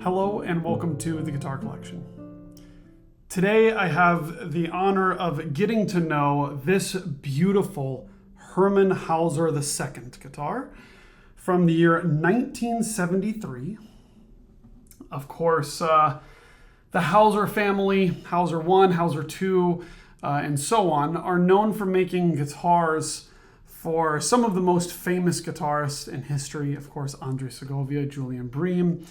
Hello and welcome to the Guitar Collection. Today I have the honor of getting to know this beautiful Hermann Hauser II guitar from the year 1973. Of course, the Hauser family, Hauser I, Hauser II, and so on, are known for making guitars for some of the most famous guitarists in history. Of course, Andre Segovia, Julian Bream.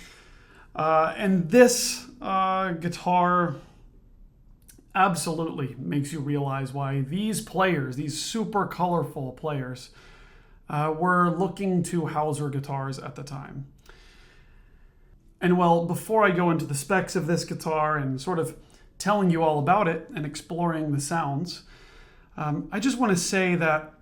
And this guitar absolutely makes you realize why these players, these super colorful players, were looking to Hauser guitars at the time. And well, before I go into the specs of this guitar and sort of telling you all about it and exploring the sounds, I just want to say that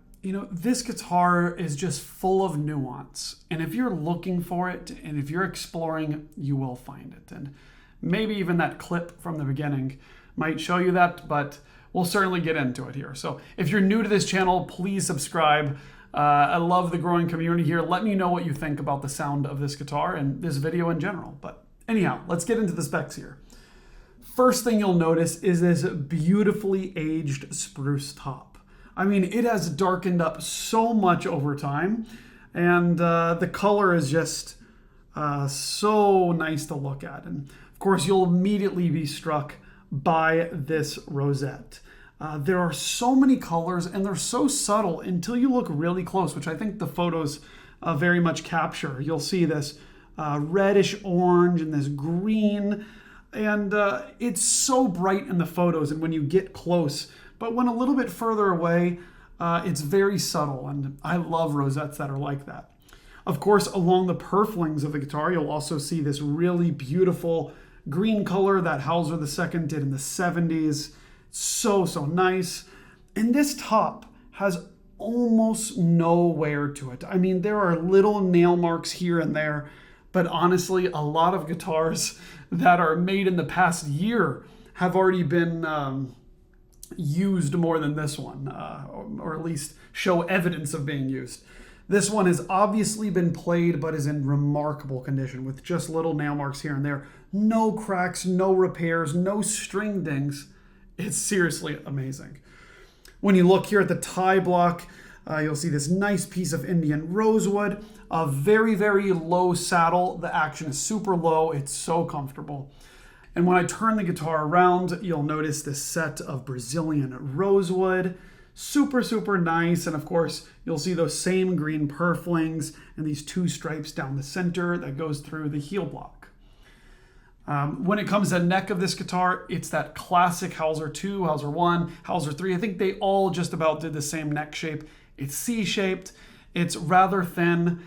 this guitar is just full of nuance. And if you're looking for it and if you're exploring, you will find it. And maybe even that clip from the beginning might show you that, but we'll certainly get into it here. So if you're new to this channel, please subscribe. I love the growing community here. Let me know what you think about the sound of this guitar and this video in general. But anyhow, let's get into the specs here. First thing you'll notice is this beautifully aged spruce top. I mean, it has darkened up so much over time, and the color is just so nice to look at. And of course, you'll immediately be struck by this rosette. There are so many colors, and they're so subtle until you look really close, which I think the photos very much capture. You'll see this reddish orange and this green, and it's so bright in the photos, and when you get close, but when a little bit further away, it's very subtle, and I love rosettes that are like that. Of course, along the purflings of the guitar, you'll also see this really beautiful green color that Hauser II did in the 70s. So nice. And this top has almost no wear to it. I mean, there are little nail marks here and there, but honestly, a lot of guitars that are made in the past year have already been used more than this one, or at least show evidence of being used. This one has obviously been played, but is in remarkable condition with just little nail marks here and there. No cracks, no repairs, no string dings. It's seriously amazing. When you look here at the tie block, you'll see this nice piece of Indian rosewood, a very, very low saddle. The action is super low. It's so comfortable. And when I turn the guitar around, you'll notice this set of Brazilian rosewood. Super nice. And of course, you'll see those same green purflings and these two stripes down the center that goes through the heel block. When it comes to the neck of this guitar, it's that classic Hauser II, Hauser I, Hauser III. I think they all just about did the same neck shape. It's C-shaped. It's rather thin.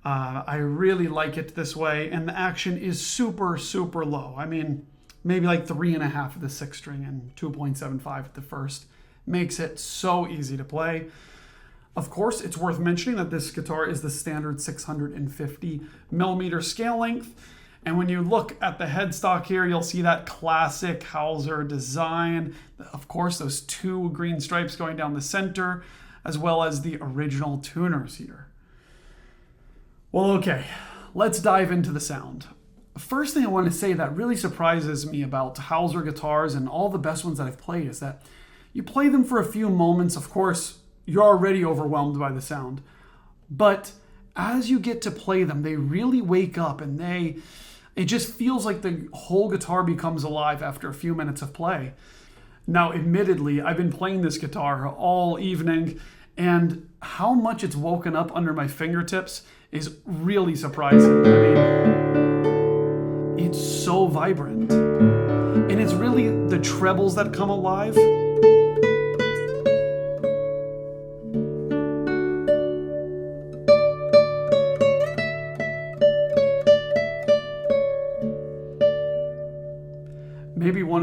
I really like it this way. And the action is super low. I mean, maybe like 3.5 at the sixth string and 2.75 at the first. Makes it so easy to play. Of course, it's worth mentioning that this guitar is the standard 650 millimeter scale length. And when you look at the headstock here, you'll see that classic Hauser design. Of course, those two green stripes going down the center, as well as the original tuners here. Well, okay, let's dive into the sound. First thing I want to say that really surprises me about Hauser guitars and all the best ones that I've played is that you play them for a few moments. Of course, you're already overwhelmed by the sound. But as you get to play them, they really wake up and it just feels like the whole guitar becomes alive after a few minutes of play. Now, admittedly, I've been playing this guitar all evening, and how much it's woken up under my fingertips is really surprising. I mean, it's so vibrant. And it's really the trebles that come alive.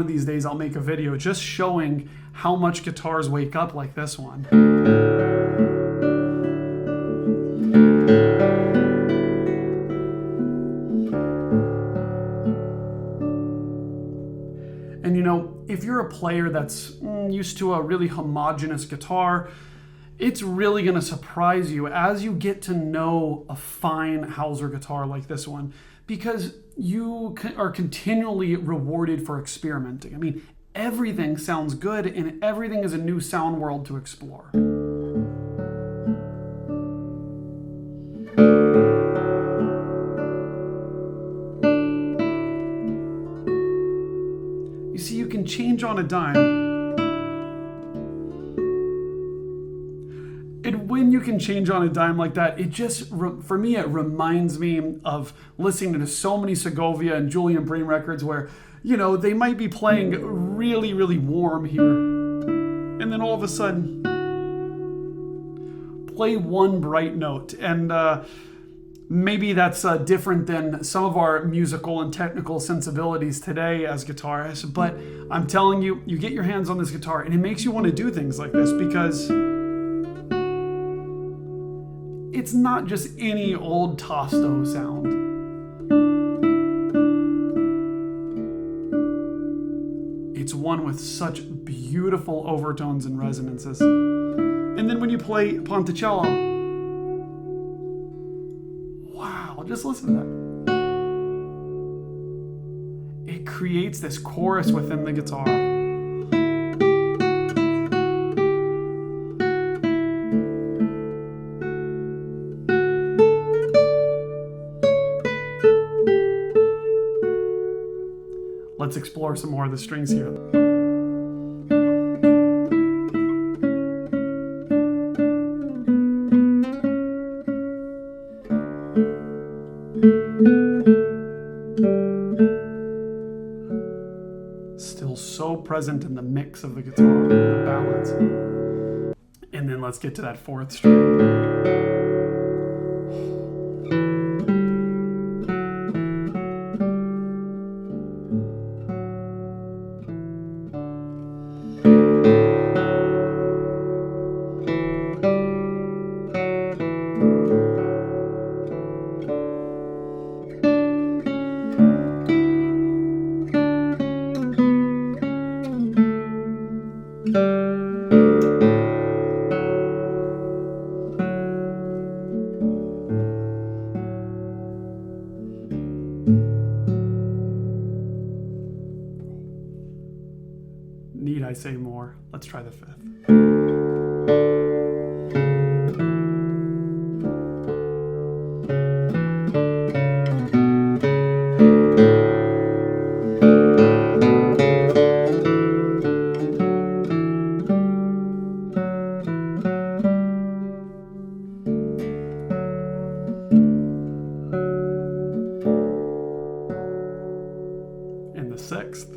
one of these days I'll make a video just showing how much guitars wake up like this one. And you know, if you're a player that's used to a really homogeneous guitar, it's really going to surprise you as you get to know a fine Hauser guitar like this one, because you are continually rewarded for experimenting. I mean, everything sounds good and everything is a new sound world to explore. You see, you can change on a dime. And when you can change on a dime like that, it just, for me, it reminds me of listening to so many Segovia and Julian Bream records where, you know, they might be playing really, really warm here. And then all of a sudden, play one bright note. And maybe that's different than some of our musical and technical sensibilities today as guitarists. But I'm telling you, you get your hands on this guitar and it makes you want to do things like this, because it's not just any old Tosto sound. It's one with such beautiful overtones and resonances. And then when you play Ponticello, wow, just listen to that. It creates this chorus within the guitar. Let's explore some more of the strings here. Still so present in the mix of the guitar and the balance. And then let's get to that fourth string. Need I say more? Let's try the fifth. And the sixth.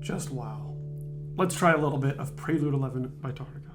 Just wow. Let's try a little bit of Prelude 11 by Tárrega.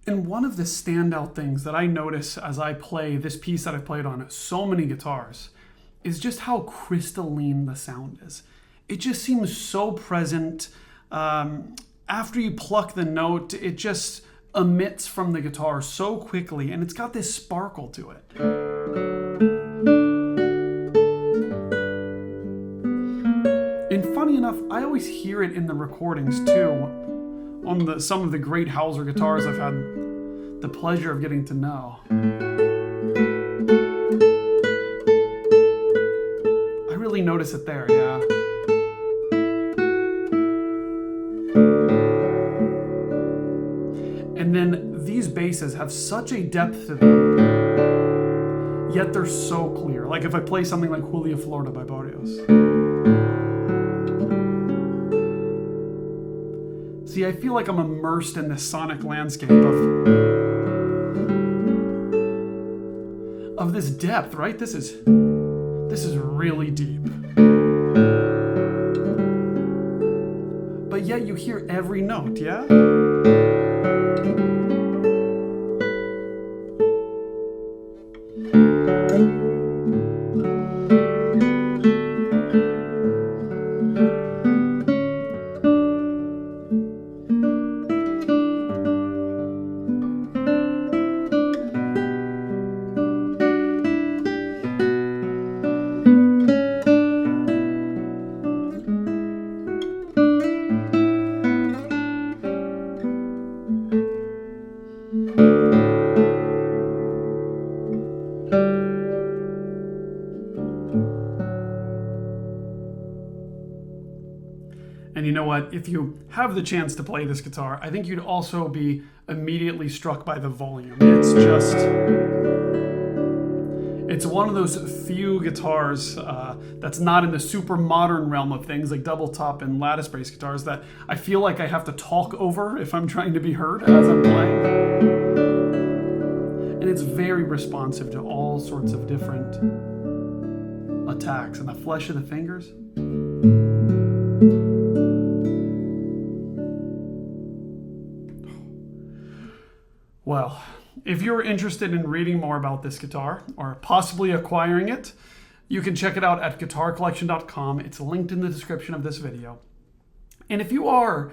And one of the standout things that I notice as I play this piece that I've played on so many guitars is just how crystalline the sound is. It just seems so present. After you pluck the note, it just emits from the guitar so quickly, and it's got this sparkle to it. And funny enough, I always hear it in the recordings too, on some of the great Hauser guitars I've had the pleasure of getting to know. I really notice it there, yeah. And then these basses have such a depth to them, yet they're so clear. Like if I play something like Julia Florida by Barrios. See, I feel like I'm immersed in this sonic landscape of this depth, right? This is really deep. But yet you hear every note, yeah? And you know what? If you have the chance to play this guitar, I think you'd also be immediately struck by the volume. It's one of those few guitars that's not in the super modern realm of things like double top and lattice brace guitars that I feel like I have to talk over if I'm trying to be heard as I'm playing. And it's very responsive to all sorts of different attacks and the flesh of the fingers. Well, if you're interested in reading more about this guitar or possibly acquiring it, you can check it out at guitarcollection.com. It's linked in the description of this video. And if you are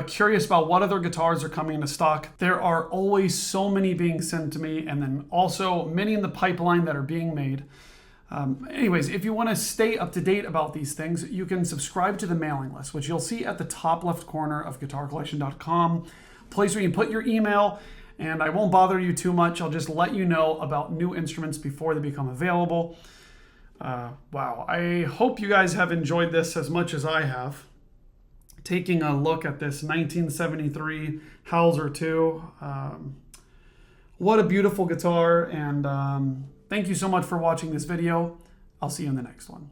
curious about what other guitars are coming into stock, there are always so many being sent to me, and then also many in the pipeline that are being made. Anyways, if you want to stay up to date about these things, you can subscribe to the mailing list, which you'll see at the top left corner of guitarcollection.com, place where you put your email. And I won't bother you too much. I'll just let you know about new instruments before they become available. Wow, I hope you guys have enjoyed this as much as I have. Taking a look at this 1973 Hauser II. What a beautiful guitar. And thank you so much for watching this video. I'll see you in the next one.